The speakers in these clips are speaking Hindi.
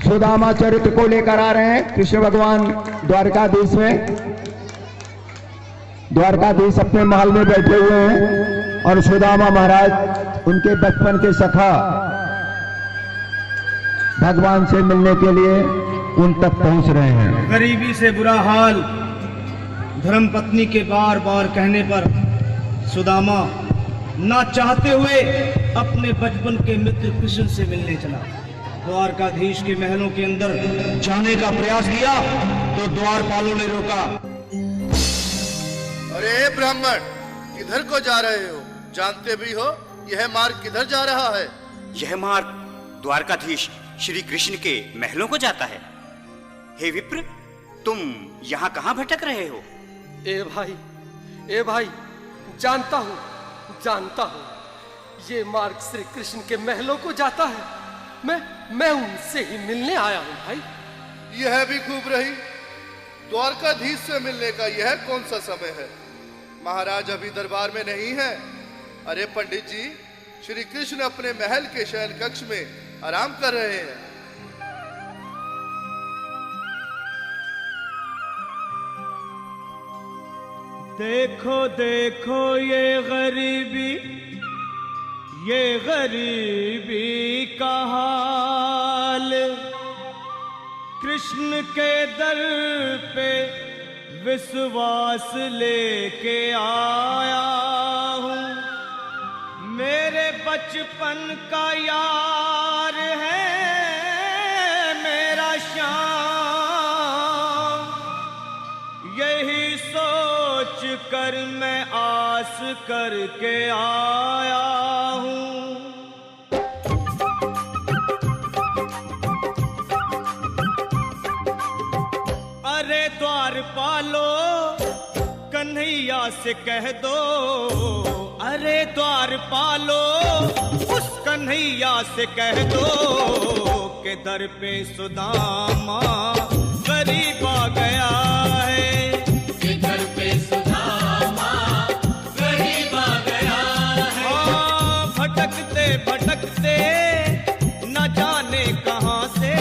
सुदामा चरित्र को लेकर आ रहे हैं कृष्ण भगवान द्वारकाधीश में। द्वारकाधीश अपने महल में बैठे हुए हैं और सुदामा महाराज उनके बचपन के सखा भगवान से मिलने के लिए उन तक पहुंच रहे हैं। गरीबी से बुरा हाल धर्मपत्नी के बार बार कहने पर सुदामा ना चाहते हुए अपने बचपन के मित्र कृष्ण से मिलने चला। द्वारकाधीश के महलों के अंदर जाने का प्रयास किया तो द्वारपालों ने रोका। अरे ब्राह्मण, किधर को जा रहे हो? जानते भी हो यह मार्ग किधर जा रहा है? यह मार्ग द्वारकाधीश श्री कृष्ण के महलों को जाता है। हे विप्र, तुम यहाँ कहाँ भटक रहे हो? ए भाई, जानता हूँ ये मार्ग श्री कृष्ण के महलों को जाता है। मैं उनसे ही मिलने आया हूँ भाई। यह भी खूब रही। द्वारकाधीश से मिलने का यह कौन सा समय है? महाराज अभी दरबार में नहीं है। अरे पंडित जी, श्री कृष्ण अपने महल के शयन कक्ष में आराम कर रहे हैं। देखो देखो ये गरीबी का हाल, कृष्ण के दर पे विश्वास लेके आया हूँ। मेरे बचपन का यार है मेरा श्याम, यही सोच कर मैं आस करके आया हूँ। अरे द्वारपालो कन्हैया से कह दो, अरे द्वारपालो उस कन्हैया से कह दो के दर पे सुदामा गरीब आ गया है। के दर पे सुदामा गरीब आ गया है। हाँ, भटकते भटकते न जाने कहाँ से,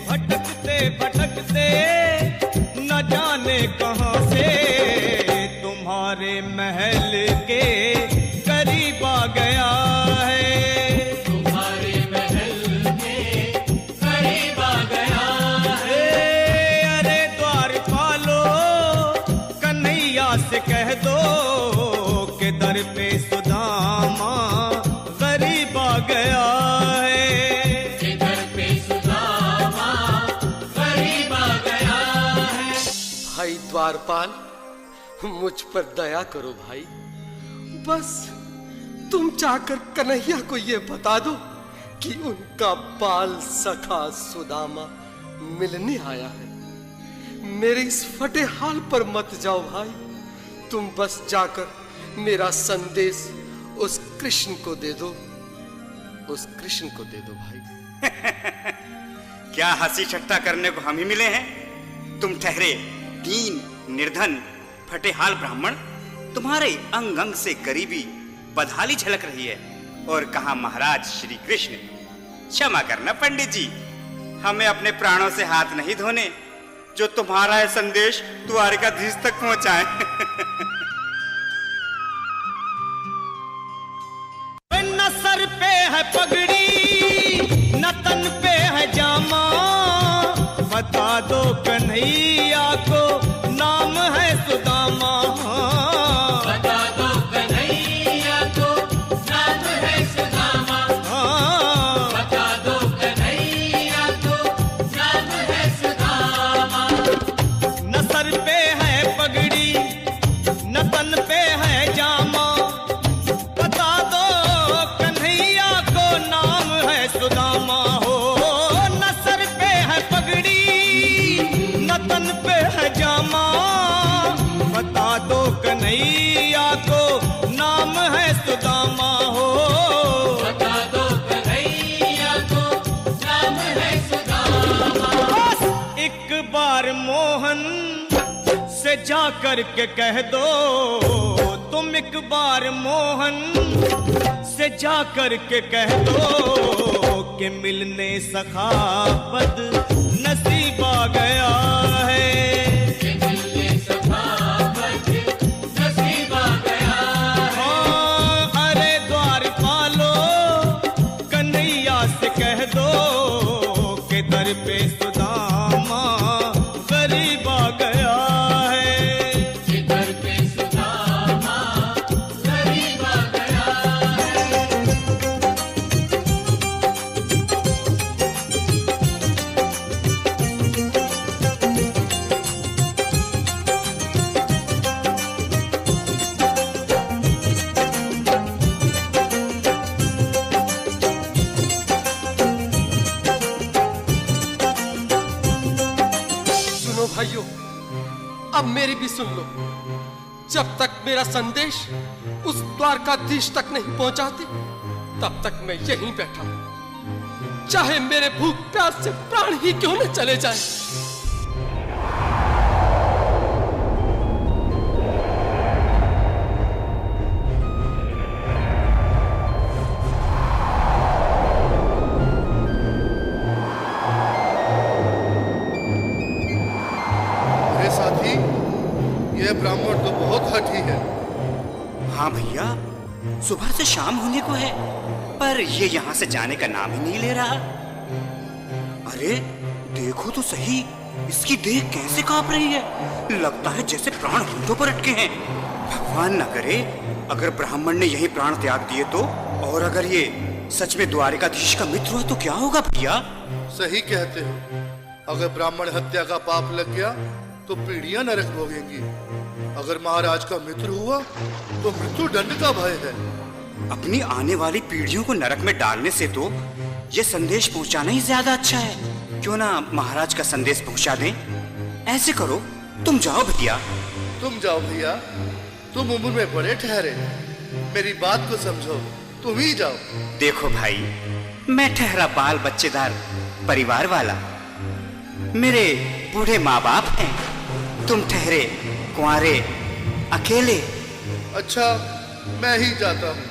भटकते भटकते न जाने कहाँ से तुम्हारे महल के करीब आ गया है। तुम्हारे महल के करीब आ गया है। अरे द्वारपालो कन्हैया से कह दो के दर पे सुदामा गरीब आ गया है। के दर पे सुदामा गरीब आ गया है। भाई द्वारपाल, मुझ पर दया करो भाई। बस तुम जाकर कन्हैया को ये बता दो कि उनका बाल सखा सुदामा मिलने आया है। मेरे इस फटे हाल पर मत जाओ भाई। तुम बस जाकर मेरा संदेश उस कृष्ण को दे दो, उस कृष्ण को दे दो भाई। क्या हंसी ठट्टा करने को हम ही मिले हैं? तुम ठहरे दीन निर्धन फटे हाल ब्राह्मण, तुम्हारे अंग अंग से गरीबी बदहाली झलक रही है। और कहा महाराज श्री कृष्ण। क्षमा करना पंडित जी, हमें अपने प्राणों से हाथ नहीं धोने जो तुम्हारा यह संदेश द्वारकाधीश तक पहुंचाए। न सर पे है पगड़ी न तन पे है जामा, बता दो कन्हैया को नाम है सुदामा। बता दो कन्हैया को नाम है सुदामा। बता दो कन्हैया को नाम है सुदामा। न सर पे है पगड़ी न तन पे है जामा, बता दो कन्हैया को नाम है सुदामा। हो न सर पे है पगड़ी न तन पे है जामा, बता दो कन्हैया को नाम है सुदामा। हो बता दो कन्हैया को नाम है सुदामा। बस एक बार मोहन से जा कर के कह दो तुम एक बार मोहन से जा कर के कह दो कि मिलने सखाबत नसीब आ गया है। कि मिलने सखाबत नसीब आ गया है। अरे द्वारपालो कन्हैया से कह दो कि दर पे सुदामा गरीब आ गया है। कि दर पे सुदामा गरीब आ गया है। सुनो भाइयों, अब मेरी भी सुन लो। जब तक मेरा संदेश उस द्वारकाधीश तक नहीं पहुंचाते, तब तक मैं यहीं बैठा हूं, चाहे मेरे भूख प्यास से प्राण ही क्यों न चले जाएं। अरे साथी, यह ब्राह्मण तो बहुत हठी है। हाँ भैया, सुबह से शाम होने को है, पर ये यहाँ से जाने का नाम ही नहीं ले रहा। अरे देखो तो सही, इसकी देह कैसे कांप रही है। लगता है जैसे प्राण होठों पर अटके हैं। भगवान न करे अगर ब्राह्मण ने यही प्राण त्याग दिए तो, और अगर ये सच में द्वारिकाधीश का मित्र हुआ तो क्या होगा भैया? सही कहते हो। अगर ब्राह्मण हत्या का पाप लग गया तो पीढ़ियां नरक भोगेंगी। अगर महाराज का मित्र हुआ तो मृत्यु दंड का भय है। अपनी आने वाली पीढ़ियों को नरक में डालने से तो ये संदेश पहुंचाना ही ज्यादा अच्छा है। क्यों ना महाराज का संदेश पहुंचा दें? ऐसे करो, तुम जाओ भैया। तुम जाओ भैया, तुम उम्र में बड़े ठहरे, मेरी बात को समझो, तुम ही जाओ। देखो भाई, मैं ठहरा बाल बच्चेदार परिवार वाला, मेरे बूढ़े माँ बाप हैं, तुम ठहरे कुंवारे अकेले। अच्छा, मैं ही जाता हूँ।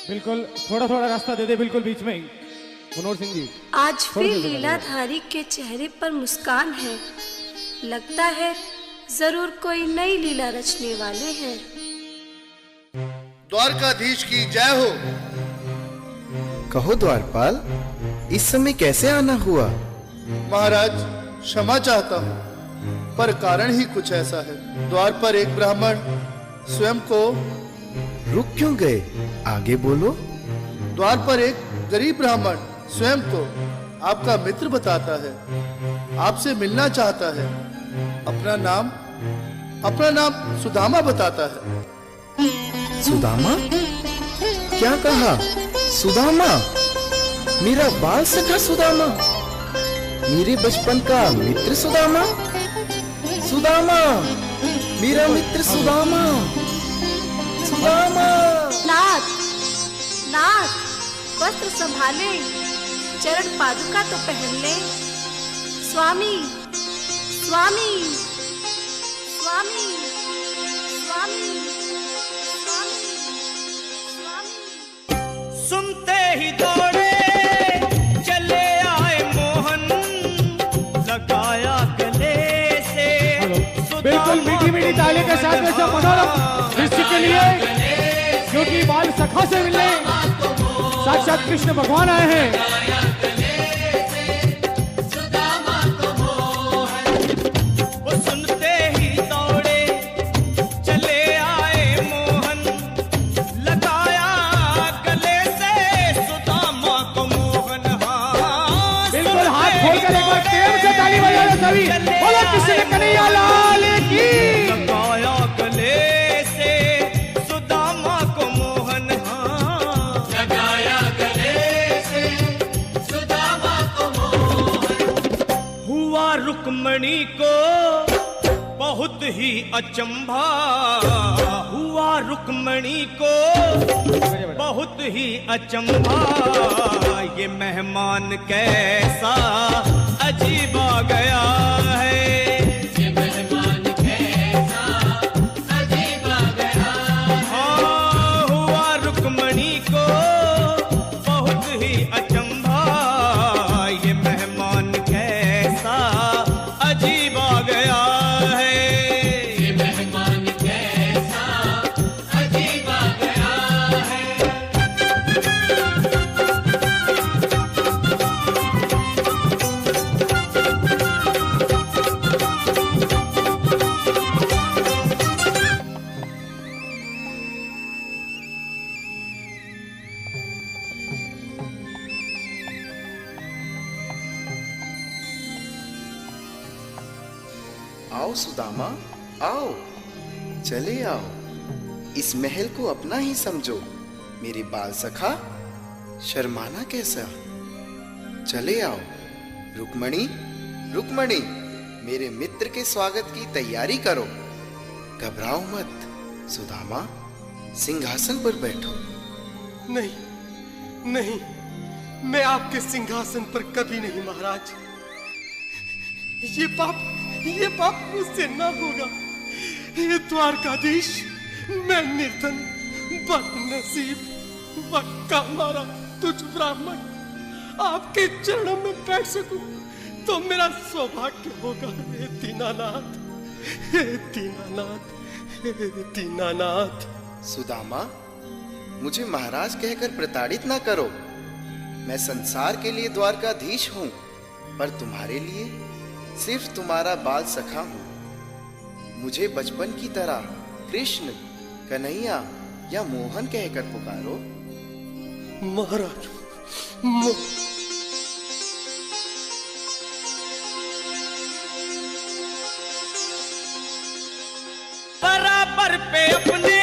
बिल्कुल, थोड़ा थोड़ा रास्ता दे दे, बिल्कुल बीच में ही। मनोहर सिंह जी, आज फिर लीलाधारी के चेहरे पर मुस्कान है। लगता है जरूर कोई नई लीला रचने वाले हैं। द्वारकाधीश की जय हो। कहो द्वारपाल, इस समय कैसे आना हुआ? महाराज, क्षमा चाहता हूँ, पर कारण ही कुछ ऐसा है। द्वार पर एक ब्राह्मण स्वयं को रुक क्यों गए? आगे बोलो। द्वार पर एक गरीब ब्राह्मण स्वयं को आपका मित्र बताता है, आपसे मिलना चाहता है। अपना नाम सुदामा बताता है। सुदामा? क्या कहा? सुदामा? मेरा बाल सखा सुदामा? मेरे बचपन का मित्र सुदामा? सुदामा, मेरा मित्र सुदामा। सुदामा। नाथ, नाथ, वस्त्र संभाले, चरण पादुका तो पहन ले। स्वामी, स्वामी, स्वामी, स्वामी, स्वामी, स्वामी। सुनते ही दौड़े चले आए मोहन, लगाया गले से। बिल्कुल मीठी मीठी ताली के साथ में सब मनोरम दृश्य के लिए, क्योंकि बाल सखा से मिलने साक्षात कृष्ण भगवान आए हैं। वो सुनते ही दौड़े चले आए मोहन, लगाया गले से सुदामा को मोहन। हाँ, बिल्कुल, हाथ खोलकर एक बार प्रेम से ताली बजा दो सभी। बोलो कृष्ण कन्हैया लाल की। लगाया गले से सुदामा को मोहन। हाँ, लगाया गले से सुदामा को मोहन। हुआ रुक्मणी को बहुत ही अचंभा, हुआ रुक्मणी को बहुत ही अचंभा। ये मेहमान कैसा अजीब आ गया है। ये मेहमान आओ सुदामा, आओ, चले आओ, इस महल को अपना ही समझो। मेरे बाल सखा, शर्माना कैसा? चले आओ। रुक्मणी, रुक्मणी, मेरे मित्र के स्वागत की तैयारी करो। घबराओ मत। सुदामा, सिंहासन पर बैठो। नहीं, नहीं, मैं आपके सिंहासन पर कभी नहीं महाराज। ये पाप मुझसे ना होगा। हे द्वारकाधीश, मैं निर्धन, बदनसीब, वक्का मारा तुझ ब्राह्मण आपके चरणों में बैठ सकूं तो मेरा सौभाग्य होगा। हे दीनानाथ, हे दीनानाथ, हे दीनानाथ। सुदामा, मुझे महाराज कहकर प्रताड़ित ना करो। मैं संसार के लिए द्वारकाधीश हूं, पर तुम्हारे लिए सिर्फ तुम्हारा बाल सखा हूं। मुझे बचपन की तरह कृष्ण, कन्हैया या मोहन कहकर पुकारो। महाराज, बराबर पे अपने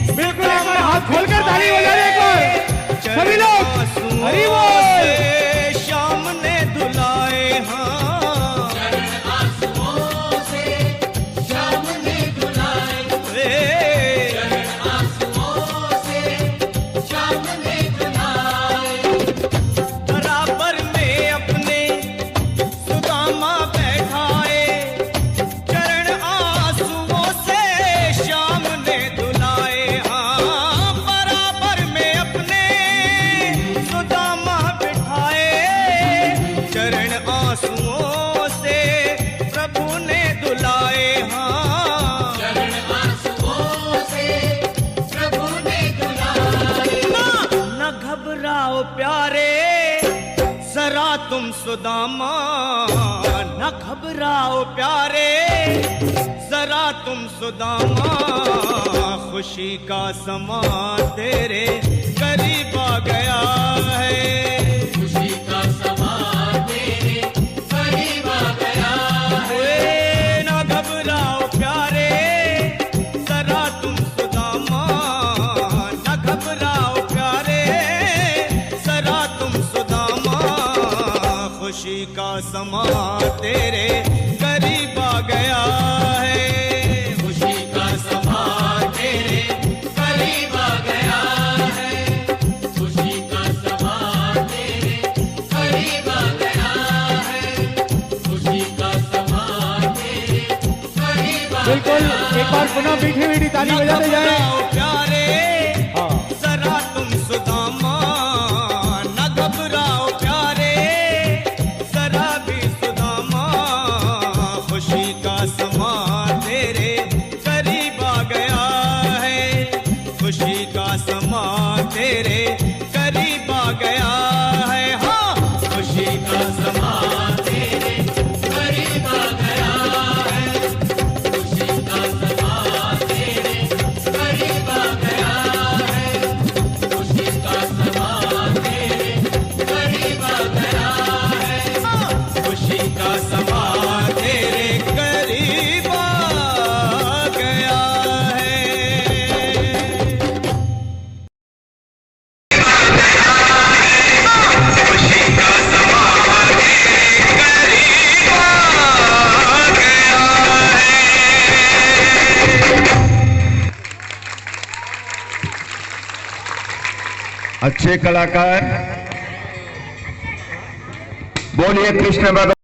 बिल्कुल एक बार हाथ खोलकर ताली बजाने एक बार सभी लोग। हरि बोल। श्याम ने धुलाए, हाँ, श्याम ने धुलाए, श्याम ने धुलाए। बराबर में अपने सुदामा बैठाए, चरण आंसुओं से श्याम ने धुलाए। हाँ, बराबर में अपने सुदामा बिठाए, चरण आंसुओं से प्रभु ने धुलाए। हाँ, चरण आंसुओं से प्रभु ने धुलाए। न घबराओ प्यारे जरा तुम सुदामा, न घबराओ प्यारे जरा तुम सुदामा। खुशी का समा तेरे करीब आ गया है। खुशी का समा तेरे करीब आ गया है। न घबराओ प्यारे जरा तुम सुदामा, न घबराओ प्यारे जरा तुम सुदामा। खुशी का समा तेरे करीब आ गया है। खुशी का समा तेरे करीब आ गया है। खुशी का समा तेरे करीब आ गया है। खुशी का समा तेरे करीब आ बिल्कुल एक बार पुनः मीठी मीठी ताली बजाते जाए। प्यारे हाँ, जरा तुम सुदामा, न घबराओ प्यारे जरा भी सुदामा। खुशी का समा तेरे करीब आ गया है। खुशी का समा तेरे करीब आ गया है। हाँ, खुशी का समा तेरे करीब आ गया है। खुशी का समा तेरे करीब आ गया है। खुशी का समा तेरे करीब आ गया है। खुशी का समा तेरे करीब आ गया अच्छे कलाकार, बोलिए कृष्ण भगवान।